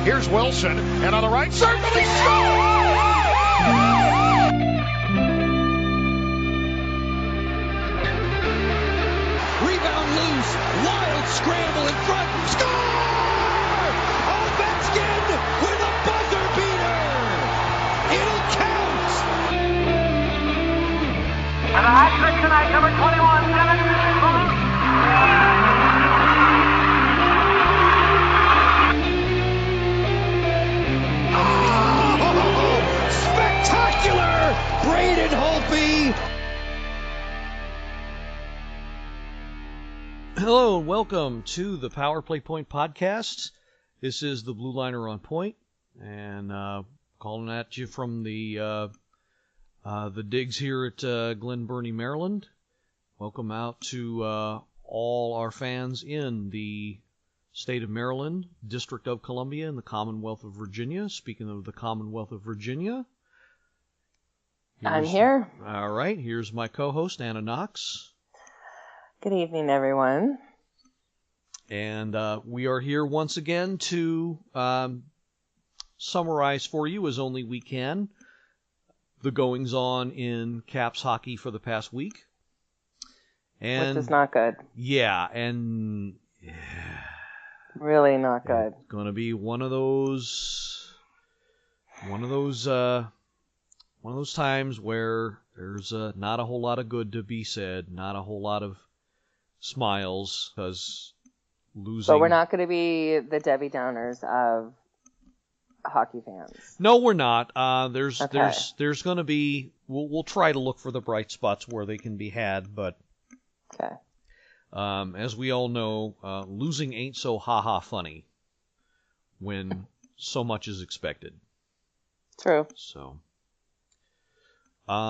Here's Wilson, and on the right circle, he scores! Rebound loose, wild scramble in front, score! Ovechkin with a buzzer beater! It'll count! And a hat trick tonight, number 21, Spectacular! Braden Holtby! Hello and welcome to the Power Play Point podcast. This is the Blue Liner on Point, and calling at you from the digs here at Glen Burnie, Maryland. Welcome out to all our fans in the state of Maryland, District of Columbia, and the Commonwealth of Virginia. Speaking of the Commonwealth of Virginia, I'm here. All right, here's my co-host, Anna-noyance. Good evening, everyone. And we are here once again to summarize for you, as only we can, the goings-on in Caps hockey for the past week. And which is not good. Yeah, and really not good. It's going to be one of those times where there's not a whole lot of good to be said, not a whole lot of smiles, because losing. But we're not going to be the Debbie Downers of hockey fans. No, we're not. There's going to be. We'll try to look for the bright spots where they can be had, but okay. As we all know, losing ain't so ha-ha funny when so much is expected. True. So.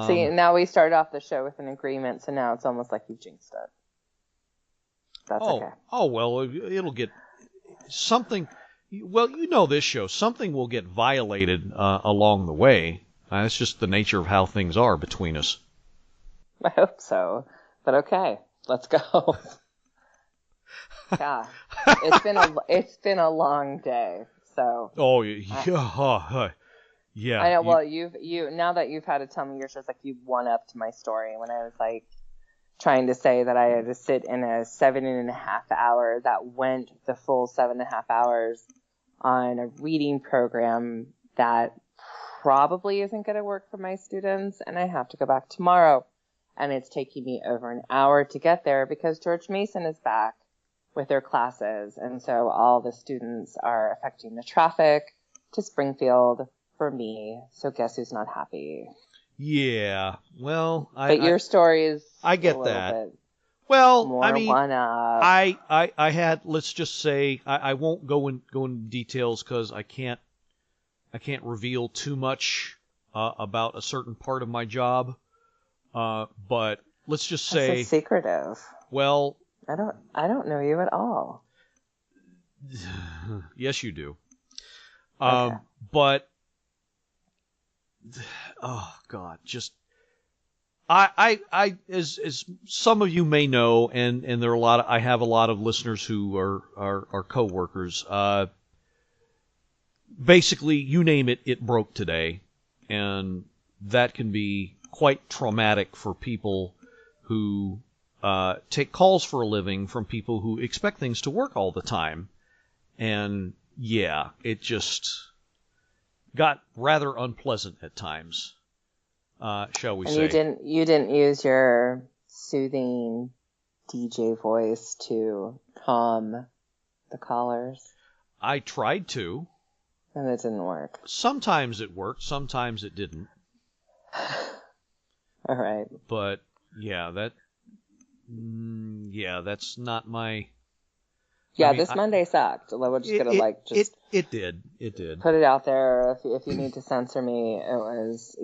See, now we started off the show with an agreement, so now it's almost like you've jinxed it. That's okay. Oh, well, it'll get something. Well, you know this show. Something will get violated along the way. That's just the nature of how things are between us. I hope so. But okay, let's go. Yeah, it's been a long day. So. Oh yeah. Yeah. I know. Well, you now that you've had to tell me yours, just like you one up to my story when I was like trying to say that I had to sit in a 7.5 hour that went the full 7.5 hours on a reading program that probably isn't going to work for my students, and I have to go back tomorrow, and it's taking me over an hour to get there because George Mason is back with their classes, and so all the students are affecting the traffic to Springfield for me, so guess who's not happy? Yeah, well, but your story is I get a that. Bit well, more I mean, one up. I had, let's just say, I won't go into details because I can't reveal too much about a certain part of my job. But let's just say that's so secretive. Well, I don't know you at all. Yes, you do. Okay. But oh God, just I as some of you may know, and there are I have a lot of listeners who are coworkers. Basically, you name it, it broke today, and that can be quite traumatic for people who take calls for a living from people who expect things to work all the time, and yeah, it just got rather unpleasant at times, shall we say. You didn't use your soothing DJ voice to calm the callers? I tried to. And it didn't work. Sometimes it worked, sometimes it didn't. All right. But yeah, that's not my. Yeah, I mean, this Monday sucked. We're just gonna It did. Put it out there. If you need to censor me, it was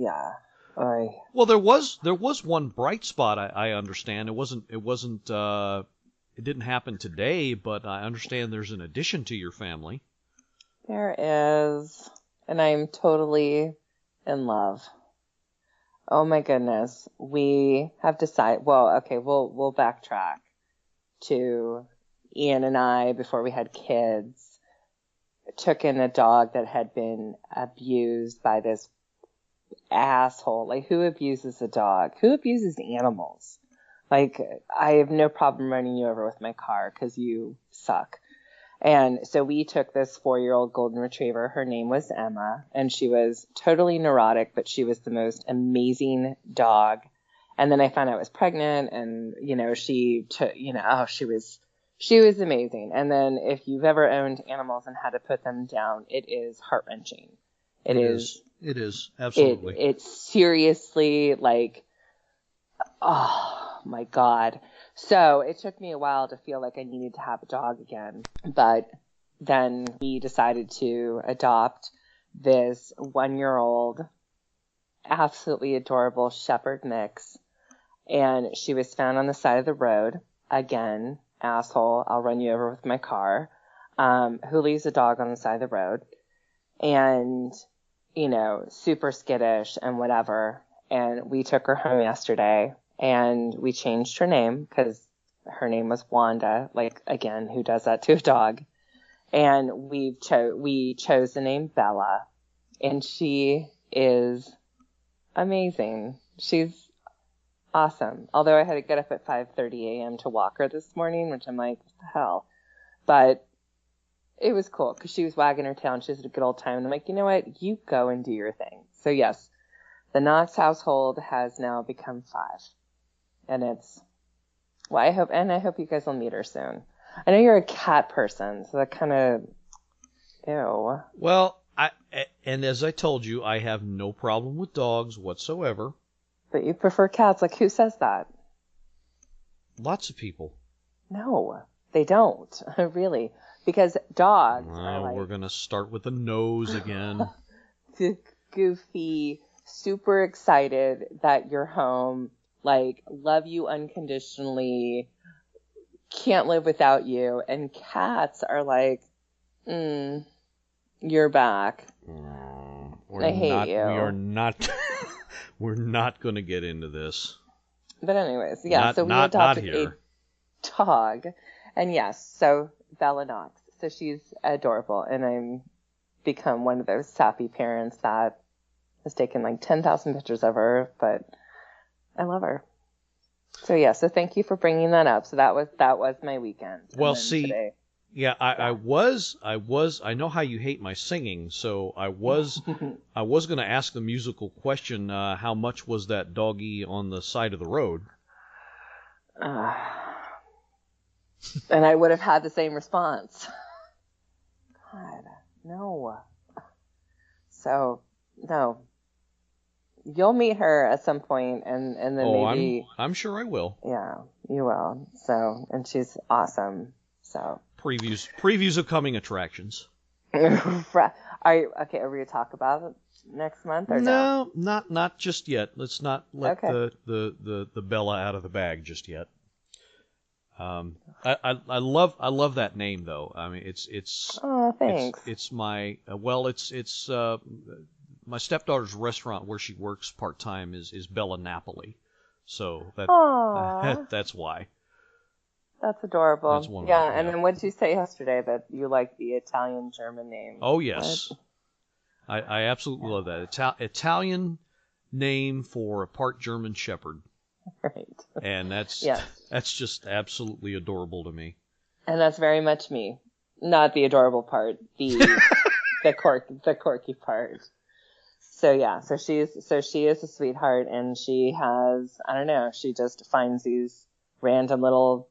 Well, there was one bright spot. I understand it didn't happen today, but I understand there's an addition to your family. There is, and I'm totally in love. Oh my goodness, we have decided. Well, okay, we'll backtrack to Ian and I before we had kids. took in a dog that had been abused by this asshole. Like, who abuses a dog? Who abuses animals? Like, I have no problem running you over with my car because you suck. And so we took this 4-year-old golden retriever. Her name was Emma, and she was totally neurotic, but she was the most amazing dog. And then I found out I was pregnant, and, she was amazing. And then if you've ever owned animals and had to put them down, it is heart-wrenching. It is. It is. Absolutely. It's seriously like, oh my God. So it took me a while to feel like I needed to have a dog again. But then we decided to adopt this 1-year-old, absolutely adorable shepherd mix. And she was found on the side of the road. Again, asshole, I'll run you over with my car. Who leaves a dog on the side of the road? And, super skittish and whatever. And we took her home yesterday. And we changed her name because her name was Wanda. Like, again, who does that to a dog? And we chose the name Bella. And she is amazing. She's awesome. Although I had to get up at 5:30 a.m. to walk her this morning, which I'm like, what the hell? But it was cool because she was wagging her tail and she had a good old time. And I'm like, you know what? You go and do your thing. So, yes, the Knox household has now become 5. And I hope you guys will meet her soon. I know you're a cat person, so that kind of, ew. Well, and as I told you, I have no problem with dogs whatsoever. But you prefer cats. Like, who says that? Lots of people. No, they don't. Really. Because dogs are like... We're going to start with the nose again. Goofy, super excited that you're home. Like, love you unconditionally, can't live without you. And cats are like, you're back. I hate you. We are not, we're not going to get into this. But anyways, yeah, so we adopted a dog. And yes, so Bella Knox. So she's adorable. And I'm become one of those sappy parents that has taken like 10,000 pictures of her, but I love her. So yeah, so thank you for bringing that up. So that was my weekend. Well, see, today, I know how you hate my singing, so I was going to ask the musical question, how much was that doggy on the side of the road? And I would have had the same response. God, no. So, no. You'll meet her at some point, and then maybe... I'm sure I will. Yeah, you will. So, and she's awesome. So previews of coming attractions. Are we going to talk about it next month or no? No, not just yet. Let's not let the Bella out of the bag just yet. I love that name though. I mean, it's oh, thanks. It's my it's my stepdaughter's restaurant where she works part time is Bella Napoli, so that's why. That's adorable. That's one. Yeah, and then what did you say yesterday that you like the Italian German name? Oh yes, I absolutely love that Italian name for a part German Shepherd. Right. And that's just absolutely adorable to me. And that's very much me. Not the adorable part, the the quirky part. So yeah, so she is a sweetheart, and she has, I don't know, she just finds these random little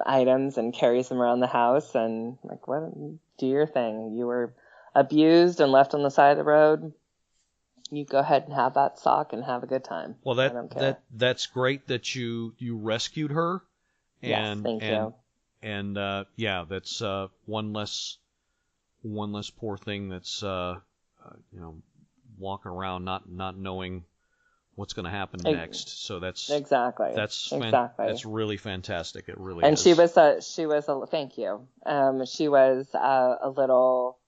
items and carries them around the house, and like, what, do your thing. You were abused and left on the side of the road. You go ahead and have that sock and have a good time. Well, that's great that you rescued her. And, yes, thank you. And that's one less poor thing that's walking around not knowing what's going to happen next. So that's really fantastic. It really is. And she was thank you. She was a little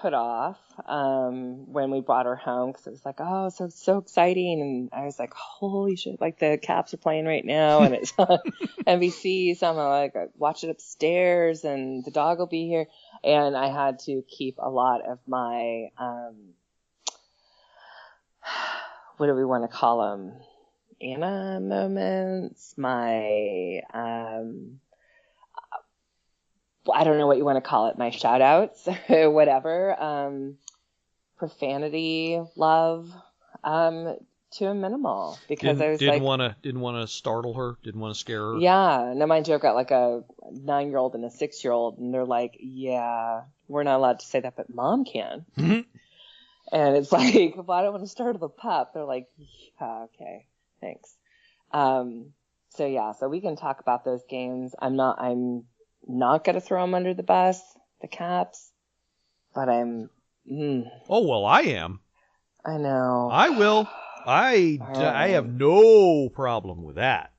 put off when we brought her home, because it was like, oh, so exciting, and I was like, holy shit, like the Caps are playing right now and it's on NBC, so I'm like, watch it upstairs and the dog will be here. And I had to keep a lot of my, what do we want to call them? Anna moments, my, I don't know what you want to call it, my shout outs, whatever, profanity, love, to a minimal, because I was didn't want to startle her, didn't want to scare her. Yeah, no, mind you, I've got like a 9-year-old and a 6-year-old, and they're like, yeah, we're not allowed to say that, but Mom can. Mm-hmm. And it's like, well, I don't want to startle the pup. They're like, yeah, okay, thanks. So yeah, so we can talk about those games. I'm not going to throw them under the bus, the Caps, but Oh, well, I am. I know. I will. I have no problem with that.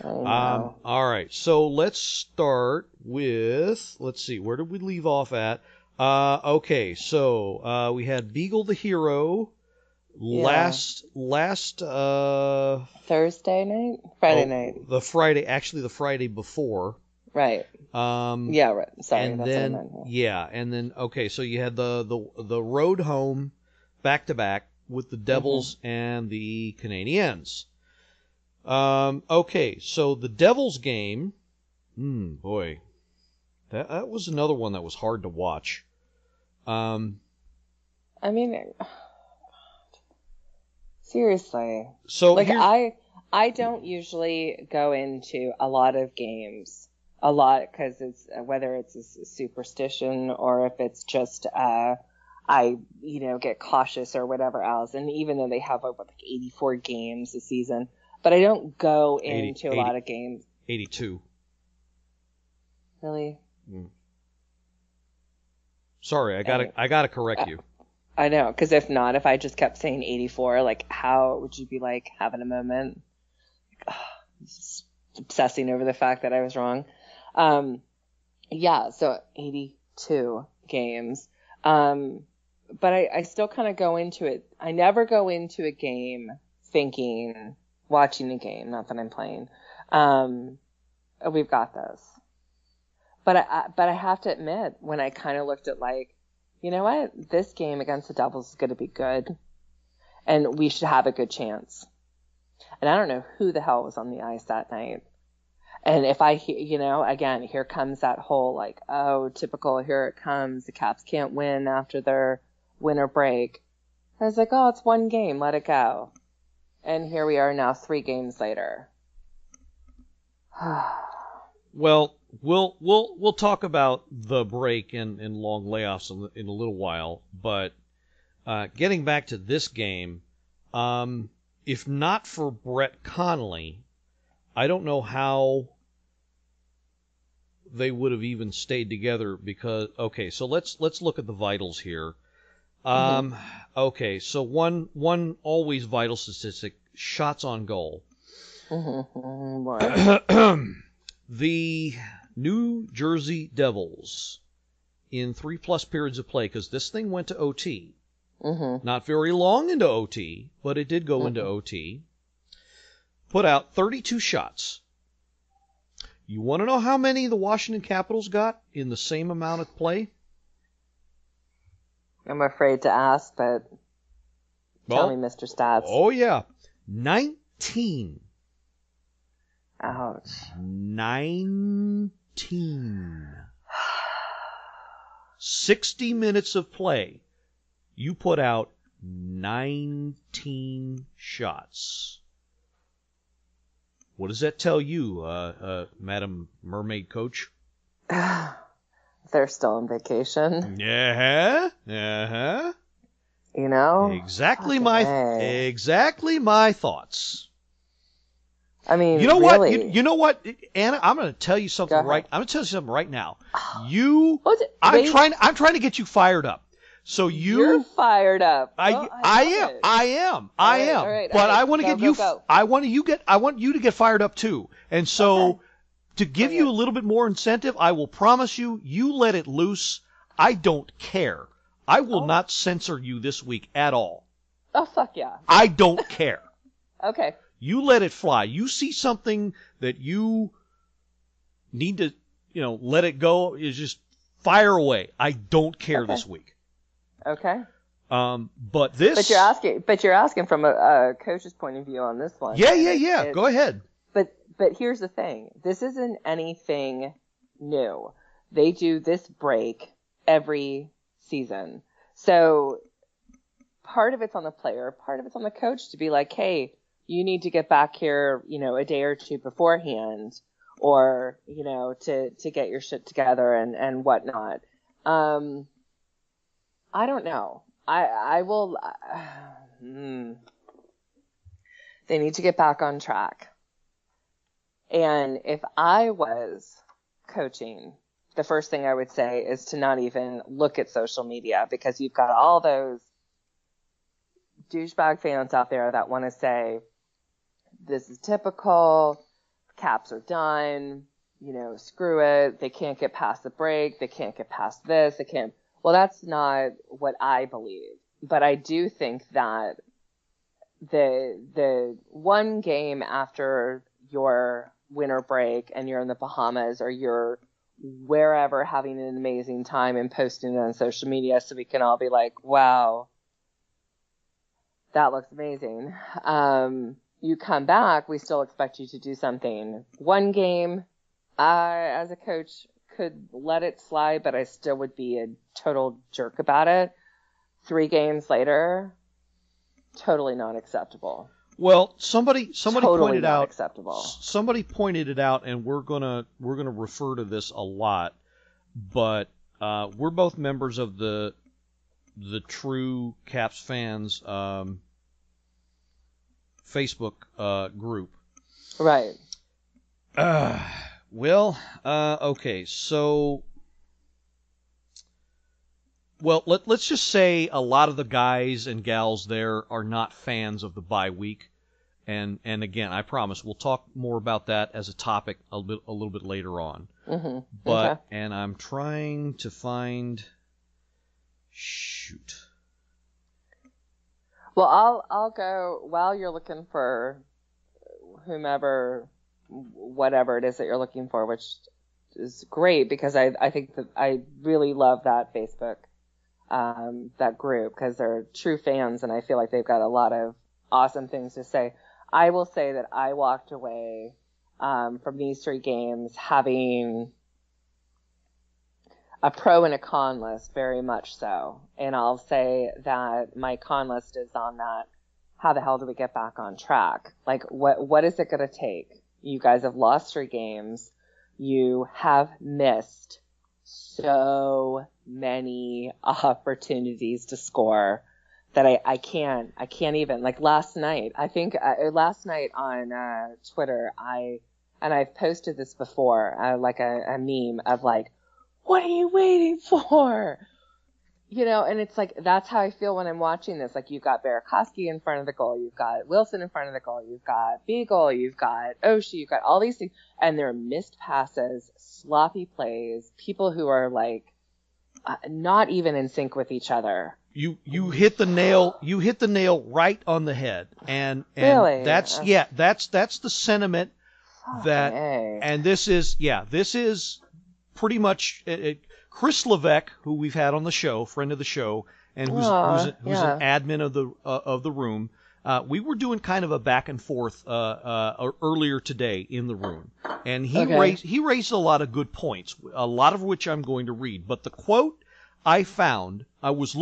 I know. All right, so let's start with, let's see, where did we leave off at? Okay, so we had Beagle the Hero last Thursday night? Friday night. The Friday before. Right. Yeah, right. Sorry, and that's then, what I meant. Yeah, and then, okay, so you had the road home back-to-back with the Devils and the Canadiens. Okay, so the Devils game, boy, that was another one that was hard to watch. I mean, seriously. So like I don't usually go into a lot of games, because it's whether it's a superstition or if it's just I get cautious or whatever else. And even though they have like 84 games a season, but I don't go into a lot of games. 82. Really? Sorry, I gotta correct you. I know, because if I just kept saying 84, like, how would you be like having a moment? Just obsessing over the fact that I was wrong. Yeah, so 82 games. But I still kind of go into it. I never go into a game watching a game, not that I'm playing. We've got this. But I have to admit, when I kind of looked at like, you know what, this game against the Devils is going to be good, and we should have a good chance. And I don't know who the hell was on the ice that night. And if again, here comes that whole like, oh, typical, here it comes. The Caps can't win after their winter break. I was like, oh, it's one game, let it go. And here we are now 3 games later. Well, we'll talk about the break and long layoffs in a little while, but getting back to this game, if not for Brett Connolly, I don't know how they would have even stayed together because, okay, so let's look at the vitals here. Okay, so one always vital statistic, shots on goal. The New Jersey Devils, in 3+ periods of play, because this thing went to OT, not very long into OT, but it did go into OT, put out 32 shots. You want to know how many the Washington Capitals got in the same amount of play? I'm afraid to ask, but tell me, Mr. Stats. Oh, yeah. 19. Ouch. 19. 60 minutes of play. You put out 19 shots. What does that tell you, Madam Mermaid Coach? They're still on vacation. Yeah. You know? Exactly my thoughts. I mean, you know really? what? You know what, Anna? I'm going to tell you something right. I'm going to tell you something right now. I'm trying to get you fired up. So you're fired up. I am. All right, but I want to get you. Go. I want you to get fired up too. And so, to give you a little bit more incentive, I will promise you. You let it loose. I don't care. I will not censor you this week at all. Oh fuck yeah. I don't care. Okay. You let it fly. You see something that you need to, let it go, is just Fire away. I don't care Okay. this week. Okay. But this. But you're asking from a coach's point of view on this one. Yeah. Go ahead. But here's the thing. This isn't anything new. They do this break every season. So part of it's on the player, part of it's on the coach to be like, hey, you need to get back here, a day or two beforehand, or, to get your shit together and whatnot. I don't know. I will. They need to get back on track. And if I was coaching, the first thing I would say is to not even look at social media, because you've got all those douchebag fans out there that want to say, this is typical, Caps are done, screw it, they can't get past the break, they can't get past this, they can't. Well, that's not what I believe. But I do think that the one game after your winter break and you're in the Bahamas or you're wherever having an amazing time and posting it on social media so we can all be like, wow, that looks amazing. You come back, we still expect you to do something. One game, I, as a coach, could let it slide, but I still would be a total jerk about it. 3 games later, totally not acceptable. Well, somebody Totally pointed not out. Acceptable. Somebody pointed it out, and we're gonna refer to this a lot. But we're both members of the True Caps Fans Facebook group. Right. Okay, so, let's just say a lot of the guys and gals there are not fans of the bye week, and again, I promise we'll talk more about that as a topic a little bit later on. Mm-hmm. But Okay. and I'm trying to find. Shoot. Well, I'll go while you're looking for whomever, whatever it is that you're looking for, which is great because I think that I really love that Facebook, that group, because they're true fans and I feel like they've got a lot of awesome things to say. I will say that I walked away from these 3 games having a pro and a con list, very much so. And I'll say that my con list is on that, how the hell do we get back on track? Like, what is it going to take? You guys have lost 3 games. You have missed so many opportunities to score that I can't even. Like last night, I think last night on Twitter, I've posted this before, like a meme of like, what are you waiting for? And it's like, that's how I feel when I'm watching this. Like, you've got Burakovsky in front of the goal. You've got Wilson in front of the goal. You've got Beagle. You've got Oshie. You've got all these things. And there are missed passes, sloppy plays, people who are like not even in sync with each other. You hit the nail right on the head. And Really? that's the sentiment that, Okay. and this is pretty much Chris Levesque, who we've had on the show, friend of the show, and who's an admin of the room. We were doing kind of a back and forth earlier today in the room, and he raised a lot of good points, a lot of which I'm going to read. But the quote I found was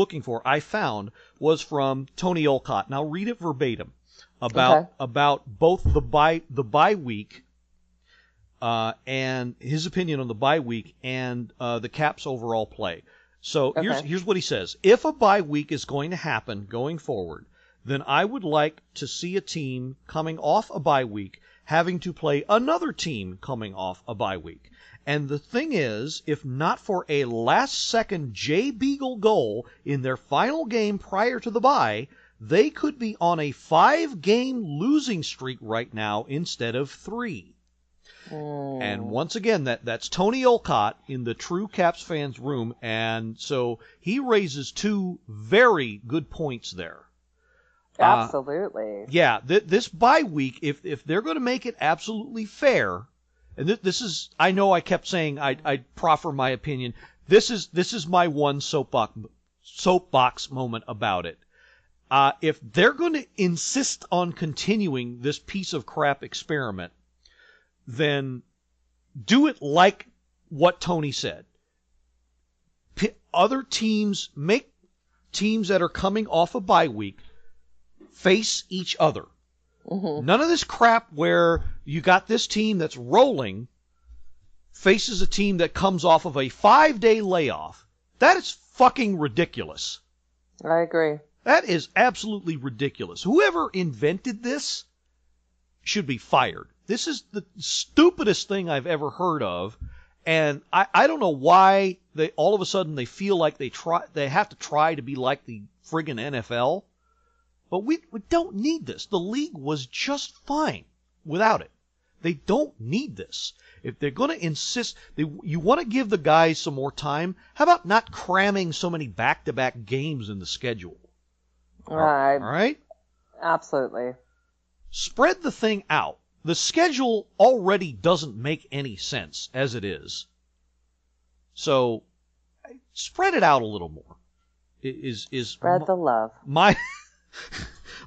from Tony Olcott, and I'll read it verbatim about both the bye week. And his opinion on the bye week and the Caps' overall play. So here's what he says. If a bye week is going to happen going forward, then I would like to see a team coming off a bye week having to play another team coming off a bye week. And the thing is, if not for a last-second Jay Beagle goal in their final game prior to the bye, they could be on a 5-game losing streak right now instead of 3. And once again, that's Tony Olcott in the True Caps Fans room, and so he raises 2 very good points there. Absolutely. This bye week, if they're going to make it absolutely fair, and this is, I know I kept saying I'd proffer my opinion. this is my one soapbox moment about it. If they're going to insist on continuing this piece of crap experiment, then do it like what Tony said. Other teams, make teams that are coming off a bye week face each other. Mm-hmm. None of this crap where you got this team that's rolling faces a team that comes off of a 5-day layoff. That is fucking ridiculous. I agree. That is absolutely ridiculous. Whoever invented this should be fired. This is the stupidest thing I've ever heard of, and I don't know why they all of a sudden they feel like they have to try to be like the friggin' NFL. But we don't need this. The league was just fine without it. They don't need this. If they're going to insist, you want to give the guys some more time, how about not cramming so many back-to-back games in the schedule? Right. All right? Absolutely. Spread the thing out. The schedule already doesn't make any sense as it is. So, spread it out a little more. Spread the love.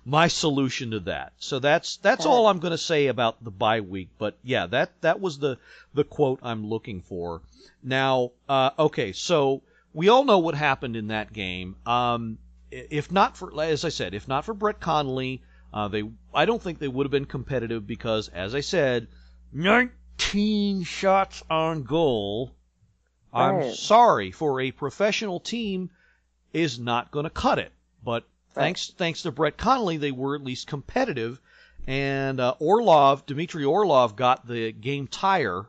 My solution to that. So that's all I'm going to say about the bye week. But yeah, that was the quote I'm looking for. Now, okay, so we all know what happened in that game. If not for, as I said, if not for Brett Connolly, I don't think they would have been competitive because, as I said, 19 shots on goal. Right. I'm sorry, for a professional team is not going to cut it. But thanks to Brett Connolly, they were at least competitive. And Dmitry Orlov got the game tire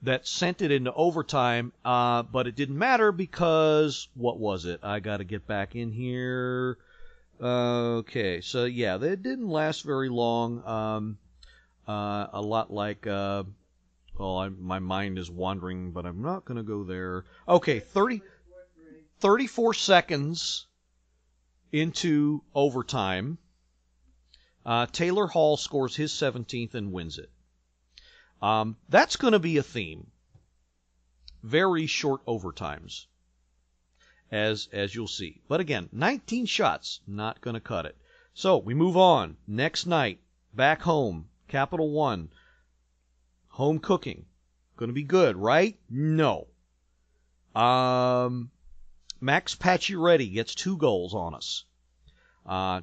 that sent it into overtime, but it didn't matter because, what was it? I got to get back in here. Okay, so yeah, they didn't last very long. A lot like, my mind is wandering, but I'm not going to go there. Okay, 34 seconds into overtime, Taylor Hall scores his 17th and wins it. That's going to be a theme. Very short overtimes, as you'll see. But again, 19 shots, not going to cut it. So we move on. Next night, back home, Capital One. Home cooking. Going to be good, right? No. Max Pacioretty gets 2 goals on us.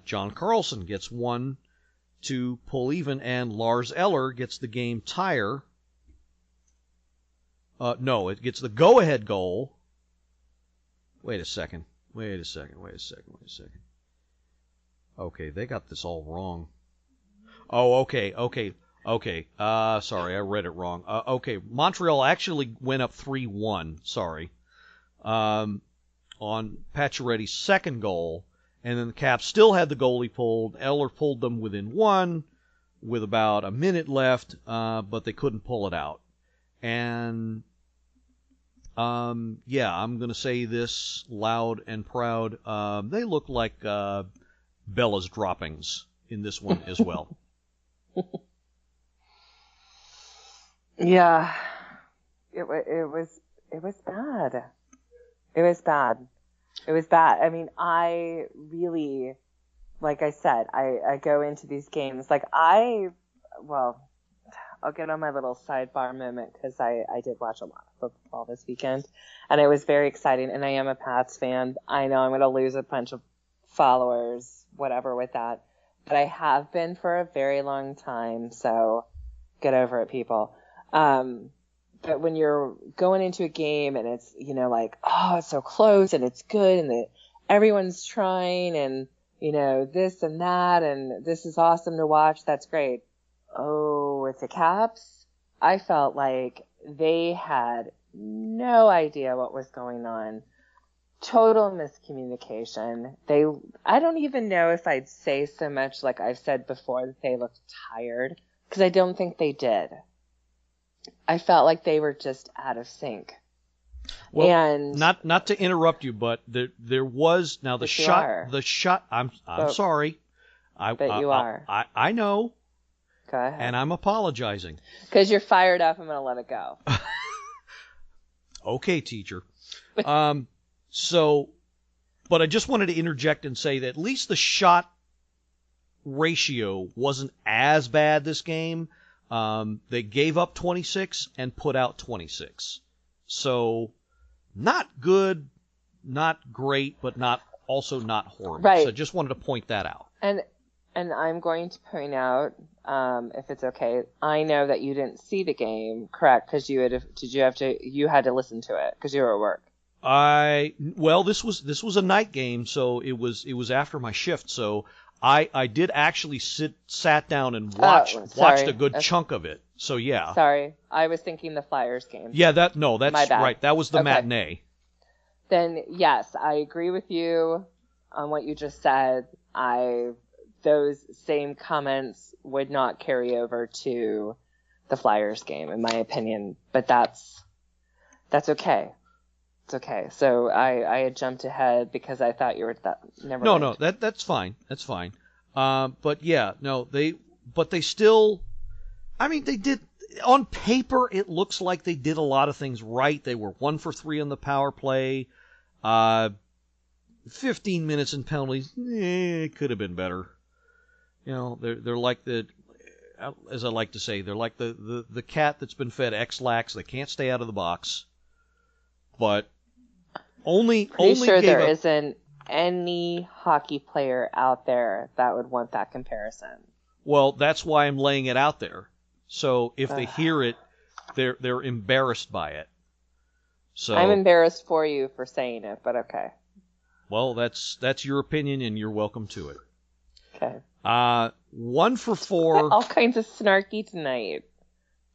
John Carlson gets 1 to pull even, and Lars Eller gets the game tire. No, it gets the go-ahead goal. Wait a second. Okay, they got this all wrong. Oh, okay. Sorry, I read it wrong. Okay, Montreal actually went up 3-1. Sorry. On Pacioretty's second goal, and then the Caps still had the goalie pulled. Eller pulled them within 1 with about a minute left, but they couldn't pull it out. And yeah, I'm going to say this loud and proud. They look like Bella's droppings in this one as well. Yeah, it was bad. It was bad. I mean, I really, like I said, I go into these games like I'll get on my little sidebar moment because I did watch a lot of football this weekend, and it was very exciting. And I am a Pats fan. I know I'm going to lose a bunch of followers, whatever, with that, but I have been for a very long time. So get over it, people. But when you're going into a game and it's, like, oh, it's so close and it's good and everyone's trying and, this and that and this is awesome to watch. That's great. Oh, with the Caps, I felt like they had no idea what was going on. Total miscommunication. I don't even know if I'd say so much like I've said before that they looked tired, because I don't think they did. I felt like they were just out of sync. Well, and not to interrupt you, but there was now the shot. I'm sorry. You are. I know. Go ahead. And I'm apologizing. Because you're fired up. I'm gonna let it go. Okay, teacher. But I just wanted to interject and say that at least the shot ratio wasn't as bad this game. They gave up 26 and put out 26. So not good, not great, but also not horrible. Right. So I just wanted to point that out. And I'm going to point out, if it's okay, I know that you didn't see the game, correct? Because you had to listen to it because you were at work. This was a night game, so it was after my shift. So I did actually sat down and watched a good chunk of it. So yeah. Sorry, I was thinking the Flyers game. Yeah, that's My bad. right. That was the matinee. Then yes, I agree with you on what you just said. Those same comments would not carry over to the Flyers game, in my opinion. But that's okay. It's okay. So I had jumped ahead because I thought you were that. Never mind. No, that's fine. That's fine. But yeah, no, they still. I mean, they did on paper. It looks like they did a lot of things right. They were 1 for 3 on the power play. 15 minutes in penalties. It could have been better. You know, they're like as I like to say, they're like the cat that's been fed X-Lax. They can't stay out of the box. But only sure there up, isn't any hockey player out there that would want that comparison. Well, that's why I'm laying it out there. So if they hear it, they're embarrassed by it. So I'm embarrassed for you for saying it, but okay. Well, that's your opinion, and you're welcome to it. Okay. 1 for 4. All kinds of snarky tonight.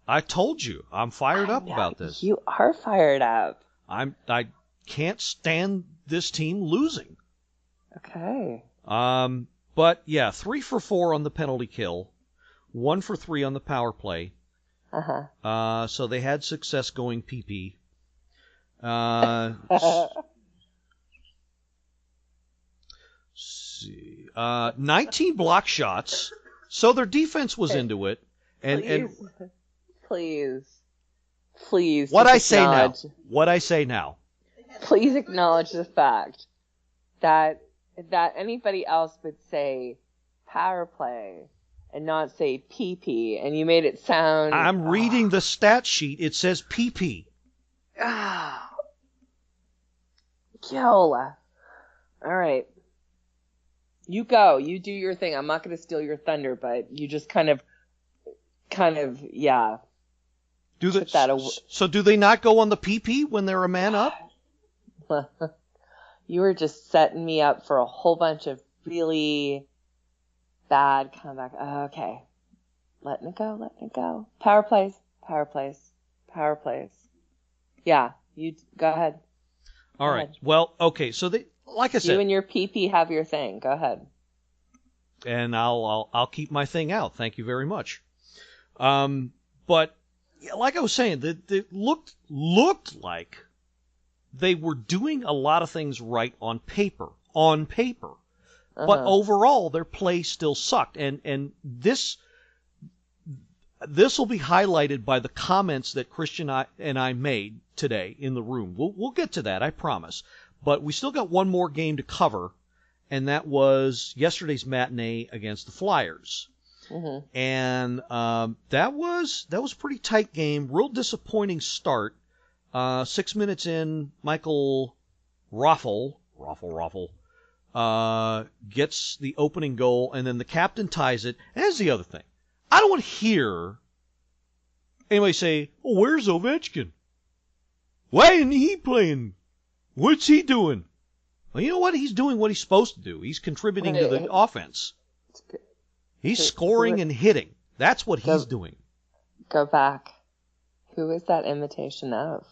I told you, I'm fired up about this. You are fired up. I can't stand this team losing. Okay. But yeah, 3 for 4 on the penalty kill, 1 for 3 on the power play. So they had success going PP. 19 block shots. So their defense was into it. Please. What I say now. Please acknowledge the fact that anybody else would say power play and not say PP, and you made it sound. I'm reading the stat sheet. It says PP. Yola. All right. You go. You do your thing. I'm not going to steal your thunder, but you just kind of, yeah. So do they not go on the PP when they're a man up? You were just setting me up for a whole bunch of really bad comeback. Okay. Letting it go. Power plays. Yeah, you go ahead. All right. Well, okay. So like I said, you and your PP have your thing. Go ahead. And I'll keep my thing out. Thank you very much. But like I was saying, it looked like they were doing a lot of things right on paper. But overall, their play still sucked. And this will be highlighted by the comments that Christian and I made today in the room. We'll get to that, I promise. But we still got one more game to cover, and that was yesterday's matinee against the Flyers. Mm-hmm. And that was a pretty tight game. Real disappointing start. 6 minutes in, Michael Raffle gets the opening goal, and then the captain ties it. And here's the other thing. I don't want to hear anybody say, "Oh, where's Ovechkin? Why isn't he playing? What's he doing?" Well, you know what? He's doing what he's supposed to do. He's contributing to the offense. He's scoring and hitting. That's what he's doing. Go back. Who is that imitation of?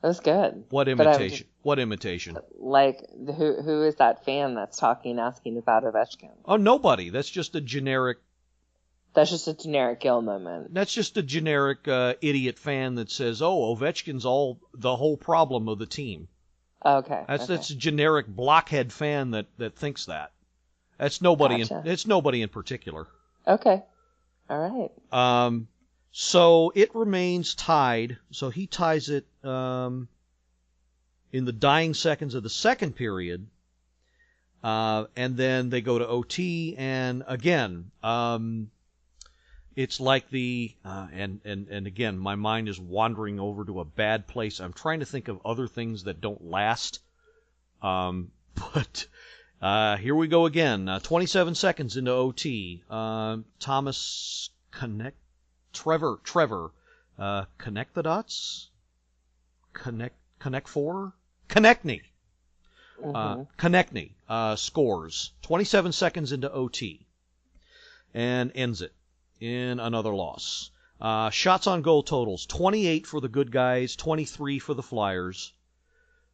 That was good. What imitation? What imitation? Like, who is that fan that's asking about Ovechkin? Oh, nobody. That's just a generic. That's just a generic Gill moment. That's just a generic idiot fan that says, "Oh, Ovechkin's the whole problem of the team." Okay. That's a generic blockhead fan that thinks that. That's nobody. Gotcha. It's nobody in particular. Okay. All right. So it remains tied. So he ties it in the dying seconds of the second period. And then they go to OT, and again, it's like and again, my mind is wandering over to a bad place. I'm trying to think of other things that don't last. But here we go again. 27 seconds into OT. Thomas Trevor, connect the dots? Connect four? Konechny. Konechny scores 27 seconds into OT and ends it in another loss. Shots on goal totals, 28 for the good guys, 23 for the Flyers.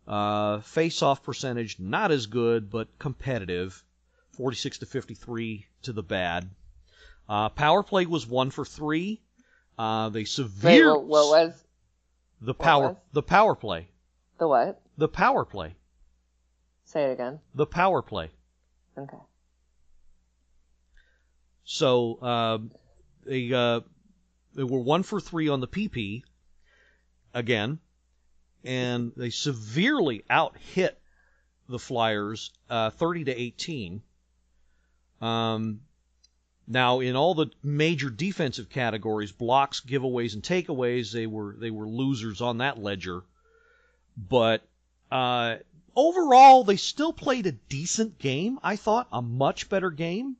Face-off percentage, not as good, but competitive, 46 to 53 to the bad. Power play was 1 for 3. They severe. Wait, what was the power? The power play. the what? The power play. Say it again. The power play. Okay. So they were 1 for 3 on the PP again, and they severely out-hit the Flyers 30 to 18. Now, in all the major defensive categories, blocks, giveaways, and takeaways, they were losers on that ledger. But overall, they still played a decent game. I thought a much better game.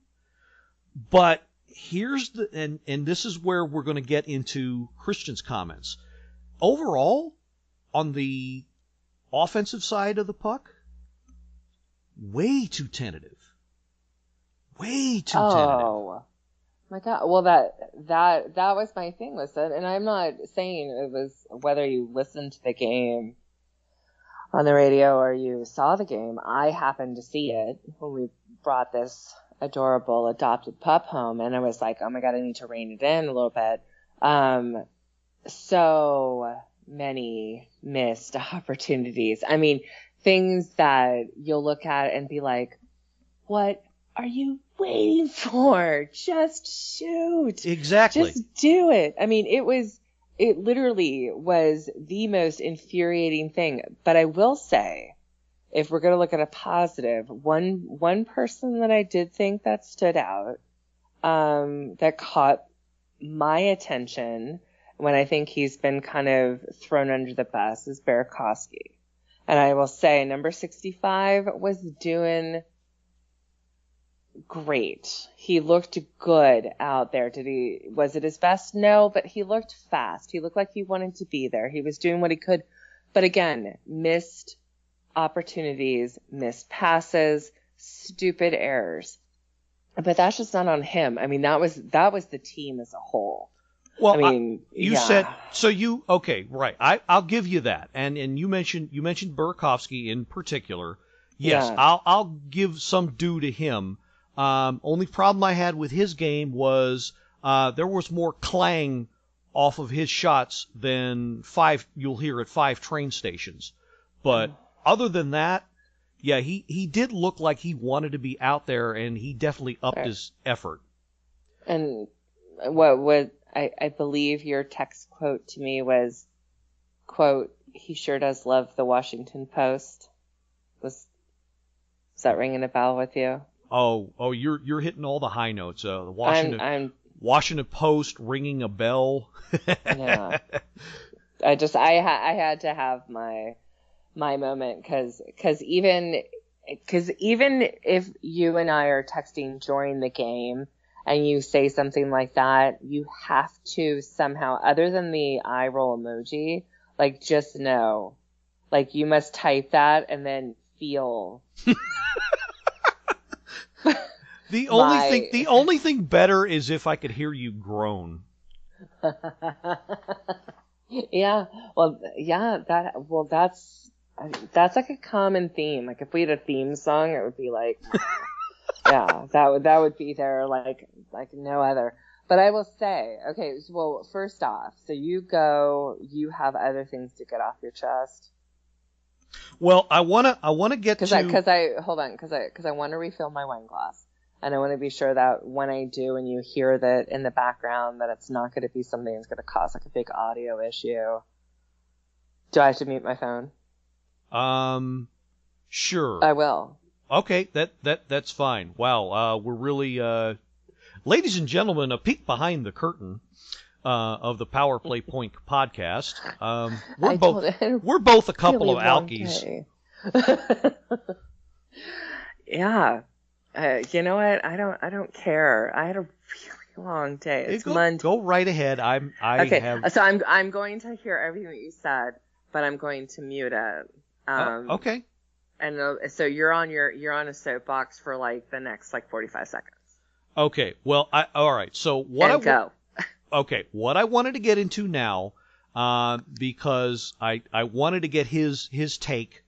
But here's and this is where we're going to get into Christian's comments. Overall, on the offensive side of the puck, way too tentative. Way too tentative. Oh my God! Well, that was my thing with it, and I'm not saying it was whether you listened to the game on the radio or you saw the game. I happened to see it when we brought this adorable adopted pup home, and I was like, oh my God, I need to rein it in a little bit. So many missed opportunities. I mean, things that you'll look at and be like, what are you waiting for? Just shoot. Exactly. Just do it. I mean, it literally was the most infuriating thing. But I will say, if we're going to look at a positive, one person that I did think that stood out, that caught my attention when I think he's been kind of thrown under the bus is Burakovsky. And I will say number 65 was doing great. He looked good out there. Was it his best? No, but he looked fast. He looked like he wanted to be there. He was doing what he could. But again, missed opportunities, missed passes, stupid errors. But that's just not on him. I mean, that was the team as a whole. Well, I mean, you yeah. said so. Okay, right? I'll give you that. And you mentioned Burakovsky in particular. Yes, Yeah. I'll give some due to him. Only problem I had with his game was there was more clang off of his shots than you'll hear at 5 train stations. But other than that, yeah, he did look like he wanted to be out there, and he definitely upped his effort. And what I believe your text quote to me was, quote, he sure does love the Washington Post. Is that ringing a bell with you? Oh, you're hitting all the high notes. The Washington Post ringing a bell. Yeah. I had to have my moment because even if you and I are texting during the game and you say something like that, you have to somehow, other than the eye roll emoji, like just know, like you must type that and then feel. The only thing better is if I could hear you groan. Yeah. Well, yeah. That's like a common theme. Like if we had a theme song, it would be like, yeah, that would be there like no other. But I will say, okay, well, first off, so you have other things to get off your chest. Well, I wanna get because I want to refill my wine glass. And I want to be sure that when I do and you hear that in the background, that it's not going to be something that's going to cause like a big audio issue. Do I have to mute my phone? Sure. I will. Okay, that's fine. Wow, we're really, ladies and gentlemen, a peek behind the curtain of the Power Play Point podcast. We're both a couple of alkies. Yeah. You know what? I don't care. I had a really long day. It's Monday. Go right ahead. So I'm going to hear everything that you said, but I'm going to mute it. Okay. And so you're on a soapbox for like the next like 45 seconds. Okay. Well, all right. So go. Okay. What I wanted to get into now, because I wanted to get his take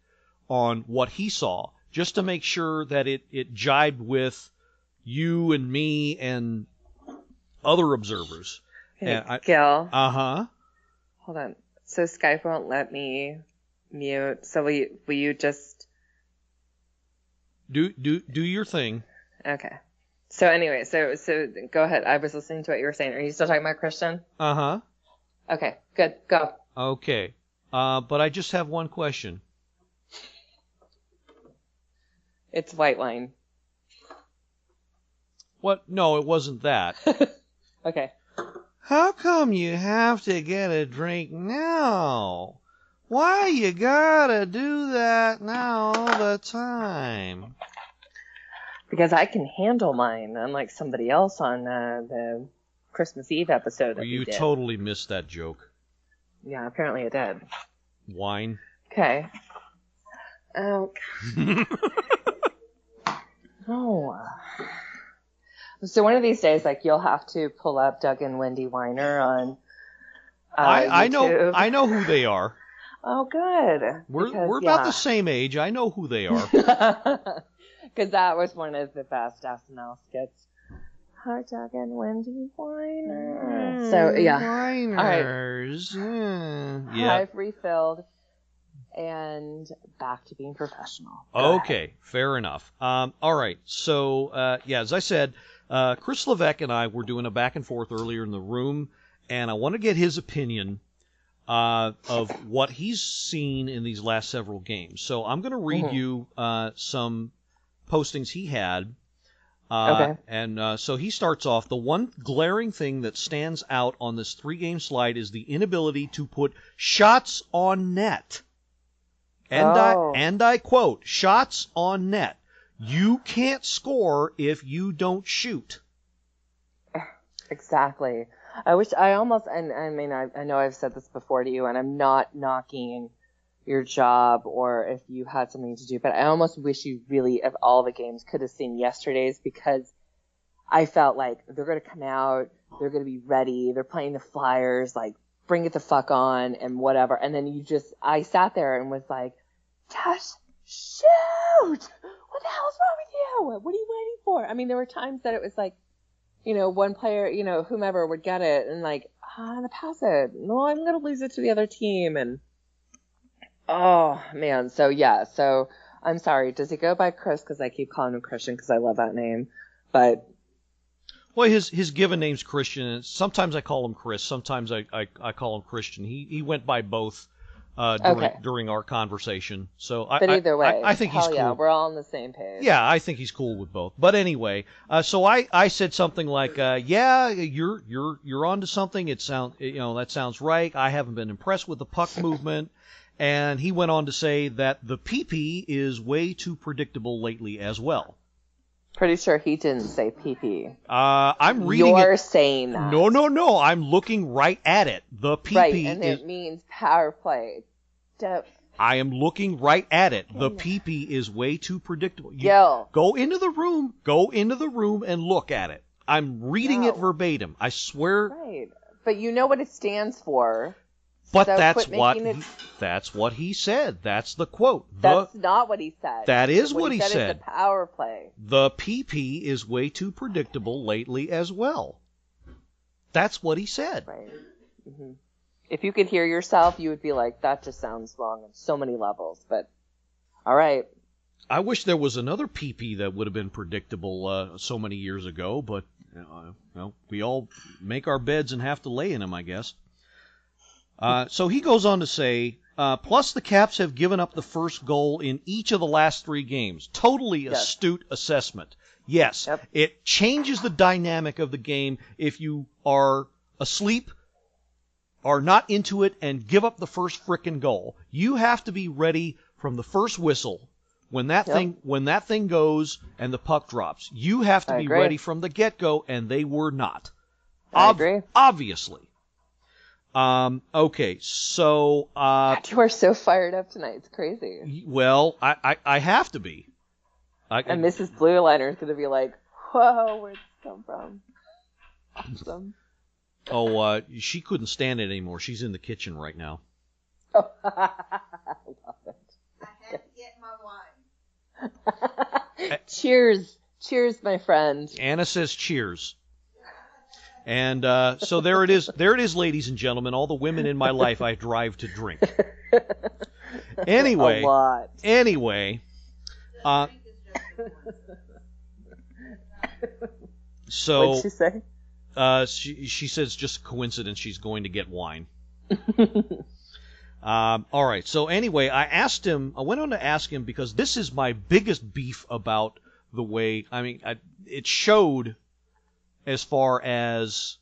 on what he saw, just to make sure that it jibed with you and me and other observers. Hey, Gil. Uh-huh. Hold on. So Skype won't let me mute. So will you just do your thing? Okay. So anyway, so go ahead. I was listening to what you were saying. Are you still talking about Christian? Uh-huh. Okay. Good. Go. Okay. But I just have one question. It's white wine. What? No, it wasn't that. Okay. How come you have to get a drink now? Why you gotta do that now all the time? Because I can handle mine, unlike somebody else on the Christmas Eve episode that you we did. Totally missed that joke. Yeah, apparently it did. Wine. Okay. Oh. Oh. So one of these days, like, you'll have to pull up Doug and Wendy Weiner on I YouTube. I know who they are. Oh, good. We're about the same age. I know who they are. Because that was one of the best SNL skits. Hi, Doug and Wendy Weiner. So, yeah. Weiners. All right. Yeah. I've refilled. And back to being professional. Okay, fair enough. All right. So, as I said, Chris Levesque and I were doing a back and forth earlier in the room, and I want to get his opinion of what he's seen in these last several games. So I'm going to read you some postings he had. Okay. And so he starts off, the one glaring thing that stands out on this 3-game slide is the inability to put shots on net. And I quote, shots on net. You can't score if you don't shoot. Exactly. I wish I almost, and I mean, I know I've said this before to you, and I'm not knocking your job or if you had something to do, but I almost wish you really, of all the games, could have seen yesterday's, because I felt like they're going to come out, they're going to be ready, they're playing the Flyers, like, bring it the fuck on and whatever. And then I sat there and was like, just shoot! What the hell's wrong with you? What are you waiting for? I mean, there were times that it was like, one player, whomever would get it and like, I'm going to pass it. No, I'm going to lose it to the other team. And, oh, man. So, yeah. So, I'm sorry. Does he go by Chris? Because I keep calling him Christian because I love that name. But... Well, his given name's Christian, and sometimes I call him Chris, sometimes I call him Christian. He went by both during our conversation. So but either way, I think he's cool. Yeah, we're all on the same page. Yeah, I think he's cool with both. But anyway, so I said something like, yeah, you're onto something. That sounds right. I haven't been impressed with the puck movement. And he went on to say that the PP is way too predictable lately as well. Pretty sure he didn't say PP. I'm reading You're saying that. No. I'm looking right at it. The PP right, and it means power play. I am looking right at it. The PP is way too predictable. Go into the room and look at it. I'm reading it verbatim. I swear. Right, but you know what it stands for. But so that's what he said. That's the quote. That's not what he said. That is what he said. It's a power play. The PP is way too predictable lately as well. That's what he said. Right. Mm-hmm. If you could hear yourself, you would be like, that just sounds wrong on so many levels. But, all right. I wish there was another PP that would have been predictable so many years ago, but we all make our beds and have to lay in them, I guess. So he goes on to say, plus the Caps have given up the first goal in each of the last 3 games. Totally astute assessment. Yes, It changes the dynamic of the game if you are asleep, are not into it, and give up the first frickin' goal. You have to be ready from the first whistle. When that thing goes and the puck drops, you have to be ready from the get-go, and they were not. I agree. Obviously. Okay, so God, you are so fired up tonight. It's crazy. Well, I have to be. And Mrs. Blue Liner is going to be like, "Whoa, where'd this come from?" Awesome. Oh, she couldn't stand it anymore. She's in the kitchen right now. Oh, I love it. I had to get my wine. Cheers. Cheers, my friend. Anna says cheers. And so there it is. There it is, ladies and gentlemen. All the women in my life I drive to drink. Anyway. A lot. Anyway. So. What'd she say? She says just a coincidence she's going to get wine. All right. So anyway, I went on to ask him because this is my biggest beef about the way, it showed as far as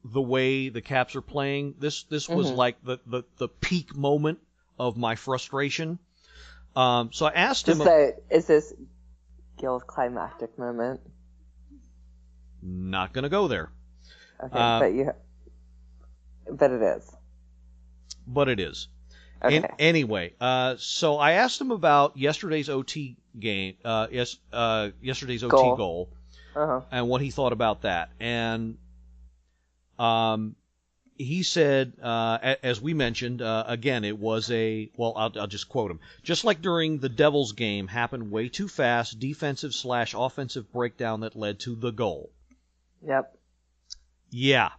the way the Caps are playing. This was like the peak moment of my frustration. So I asked him. Is this Gil's climactic moment? Not going to go there. Okay, but it is. But it is. Okay. Anyway, so I asked him about yesterday's OT game. Yesterday's OT goal. And what he thought about that. And he said, as we mentioned, again, it was I'll just quote him. Just like during the Devils game, happened way too fast, defensive/offensive breakdown that led to the goal. Yep. Yeah.